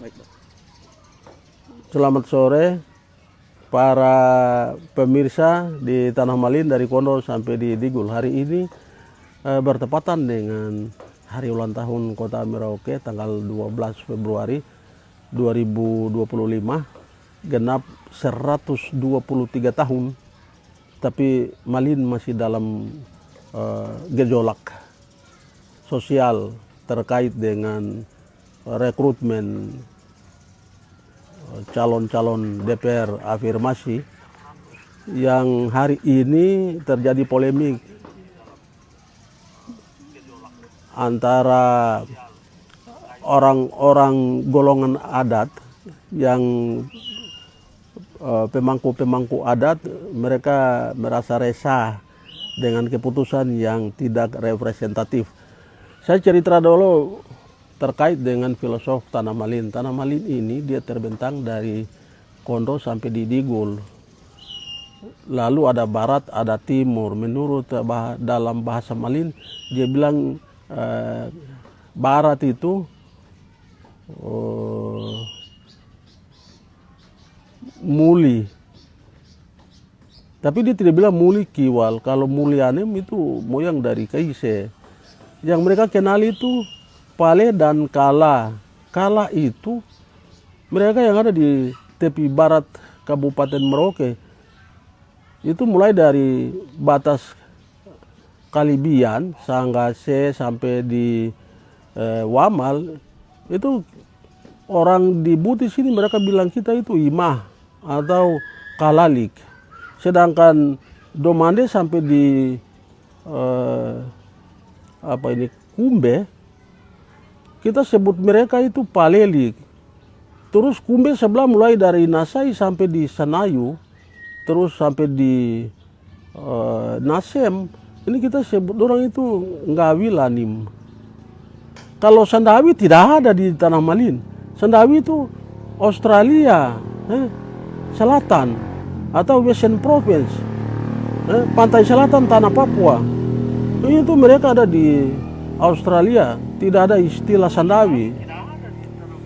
Baik, Pak. Selamat sore para pemirsa di Tanah Malin dari Kondo sampai di Digul. Hari ini bertepatan dengan hari ulang tahun Kota Merauke tanggal 12 Februari 2025, genap 123 tahun, tapi Malin masih dalam gejolak sosial terkait dengan rekrutmen calon-calon DPR afirmasi yang hari ini terjadi polemik antara orang-orang golongan adat yang pemangku-pemangku adat. Mereka merasa resah dengan keputusan yang tidak representatif. Saya cerita dulu terkait dengan filosof Tanah Malin. Tanah Malin ini dia terbentang dari Kondo sampai di Digul. Lalu ada barat, ada timur. Menurut dalam bahasa Malin, dia bilang barat itu muli. Tapi dia tidak bilang muli kiwal. Kalau mulianem itu moyang dari kaise. Yang mereka kenal itu Pale dan Kala. Kala itu mereka yang ada di tepi barat Kabupaten Merauke. Itu mulai dari batas Kalibian, Sanggase sampai di Wamal. Itu orang di Butis ini mereka bilang kita itu Imah atau Kalalik. Sedangkan Domande sampai di Kumbe, kita sebut mereka itu Palelik. Terus Kumbe sebelah mulai dari Nasai sampai di Sanayu, terus sampai di Nasem, ini kita sebut orang itu Ngawilanim. Kalau Sandawi tidak ada di Tanah Malin. Sandawi itu Australia Selatan atau Western Province, pantai selatan Tanah Papua. Itu mereka ada di Australia, tidak ada istilah Sandawi.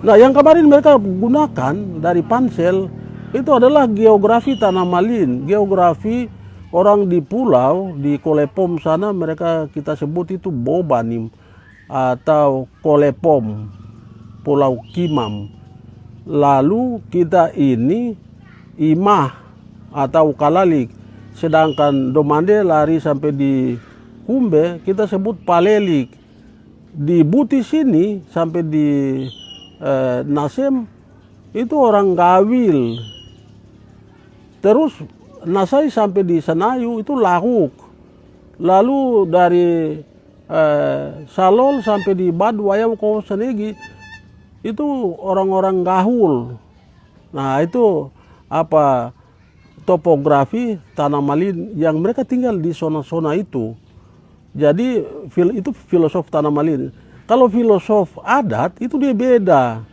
Nah, yang kemarin mereka gunakan dari Pansel itu adalah geografi Tanah Malin, geografi orang di pulau di Kolepom sana. Mereka kita sebut itu Bobanim atau Kolepom, Pulau Kimam. Lalu kita ini Imah atau Kalalik, sedangkan Domande lari sampai di Kumbe kita sebut Palelik. Di Butis ini sampai di Nasem itu orang Gawil. Terus Nasai sampai di Sanayu itu Lahuk. Lalu dari Salol sampai di Badwayau Kosanegi itu orang-orang Gahul. Nah, itu topografi Tanah Malin yang mereka tinggal di zona-zona itu. Jadi itu filosof Tanah Malin. Kalau filosof adat itu dia beda.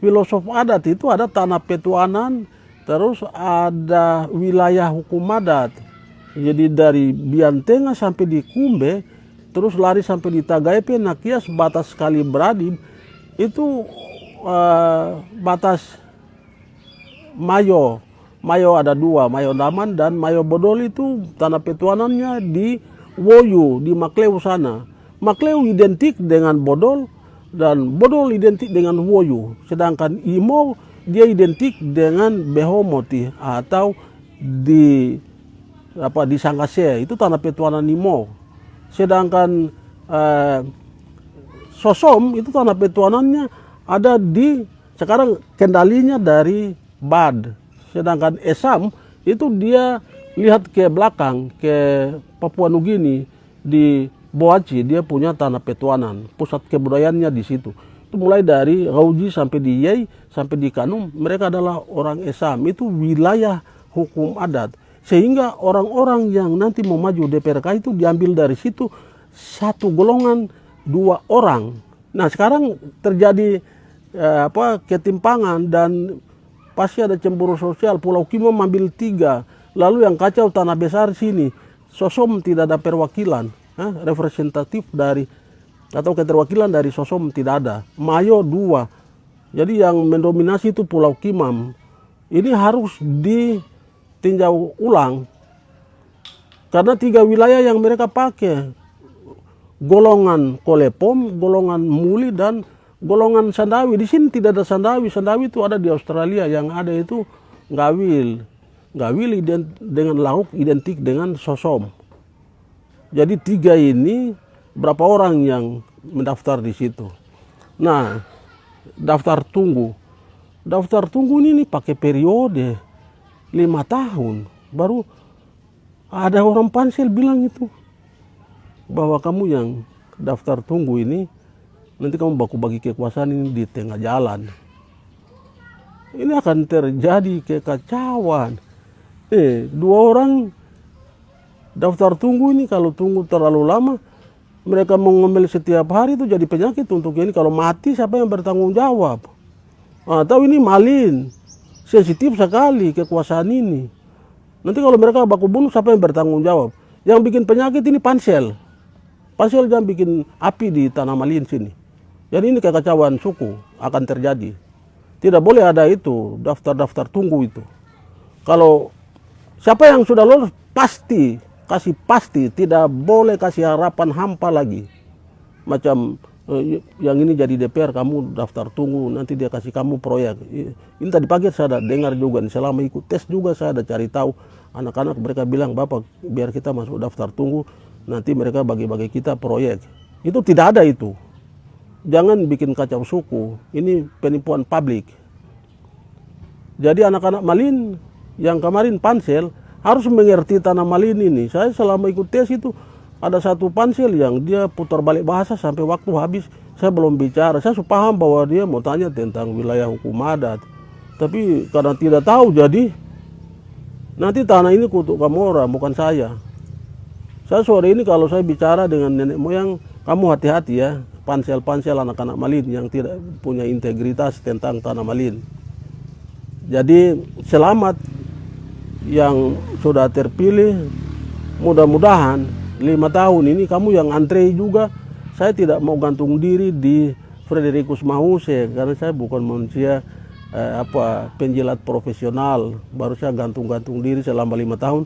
Filosof adat itu ada tanah petuanan, terus ada wilayah hukum adat. Jadi dari Biantengah sampai di Kumbe, terus lari sampai di Tagaipe, Nakias, batas Kali Beradim, itu batas Mayo. Mayo ada dua, Mayo Daman dan Mayo Bodol. Itu tanah petuanannya di Woyu, di Makleu sana. Makleu identik dengan Bodol dan Bodol identik dengan Woyu. Sedangkan Imo dia identik dengan Behomoti atau di Sanggase, itu tanah petuanan Imo. Sedangkan Sosom itu tanah petuanannya ada di sekarang kendalinya dari Bad. Sedangkan Esam itu dia lihat ke belakang ke Papua Nugini di Boaci, dia punya tanah petuanan, pusat kebudayaannya di situ. Itu mulai dari Rauji sampai di Yei sampai di Kanum, mereka adalah orang Esam. Itu wilayah hukum adat. Sehingga orang-orang yang nanti mau maju DPRK itu diambil dari situ, satu golongan, dua orang. Nah, sekarang terjadi ketimpangan dan pasti ada cemburu sosial. Pulau Kimam ambil 3, lalu yang kacau tanah besar sini. Sosom tidak ada perwakilan representatif dari atau keterwakilan dari Sosom tidak ada. Mayo 2, Jadi yang mendominasi itu Pulau Kimam. Ini harus ditinjau ulang. Karena 3 wilayah yang mereka pakai. Golongan Kolepom, golongan Muli, dan golongan Sandawi. Di sini tidak ada Sandawi. Sandawi itu ada di Australia. Yang ada itu Ngawil. Ngawil dengan lauk identik dengan Sosom. Jadi 3 ini berapa orang yang mendaftar di situ. Nah, daftar tunggu. Daftar tunggu ini pakai periode 5 tahun. Baru ada orang pansel bilang itu, bahwa kamu yang daftar tunggu ini, nanti kamu baku bagi kekuasaan ini di tengah jalan. Ini akan terjadi kekacauan. 2 orang daftar tunggu ini, kalau tunggu terlalu lama, mereka mengomel setiap hari, itu jadi penyakit untuk ini. Kalau mati siapa yang bertanggung jawab? Atau ini malin, sensitif sekali kekuasaan ini. Nanti kalau mereka baku bunuh, siapa yang bertanggung jawab? Yang bikin penyakit ini pansel. Pansel jangan bikin api di Tanah Malin sini. Jadi ini kekacauan suku akan terjadi. Tidak boleh ada itu, daftar-daftar tunggu itu. Kalau siapa yang sudah lolos, pasti, kasih pasti, tidak boleh kasih harapan hampa lagi. Macam yang ini jadi DPR, kamu daftar tunggu, nanti dia kasih kamu proyek. Ini tadi pagi saya ada dengar juga, selama ikut tes juga saya ada cari tahu. Anak-anak mereka bilang, Bapak biar kita masuk daftar tunggu, nanti mereka bagi-bagi kita proyek. Itu tidak ada itu. Jangan bikin kacau suku, ini penipuan publik. Jadi anak-anak Malin yang kemarin pansel harus mengerti Tanah Malin ini. Saya selama ikut tes itu, ada satu pansel yang dia putar balik bahasa sampai waktu habis saya belum bicara. Saya sudah paham bahwa dia mau tanya tentang wilayah hukum adat. Tapi karena tidak tahu, jadi nanti tanah ini kutuk kamu orang, bukan saya. Saya sore ini kalau saya bicara dengan nenek moyang, kamu hati-hati ya, pansel-pansel anak-anak Malin yang tidak punya integritas tentang Tanah Malin. Jadi selamat yang sudah terpilih, mudah-mudahan 5 tahun ini kamu yang antre juga. Saya tidak mau gantung diri di Frederikus Mahuse karena saya bukan manusia penjilat profesional. Baru saya gantung-gantung diri selama 5 tahun.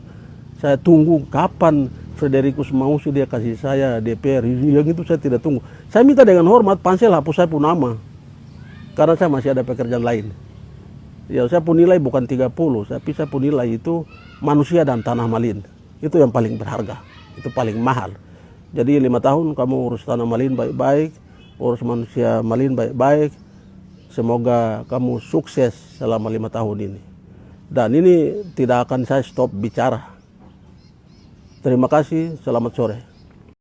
Saya tunggu kapan Frederikus Mahuse dia kasih saya DPR. Yang itu saya tidak tunggu. Saya minta dengan hormat pansel hapus saya pun nama, karena saya masih ada pekerjaan lain. Ya, saya pun nilai bukan 30, tapi saya pun nilai itu manusia dan Tanah Malin. Itu yang paling berharga, itu paling mahal. Jadi 5 tahun kamu urus Tanah Malin baik-baik, urus manusia Malin baik-baik. Semoga kamu sukses selama 5 tahun ini. Dan ini tidak akan saya stop bicara. Terima kasih, selamat sore.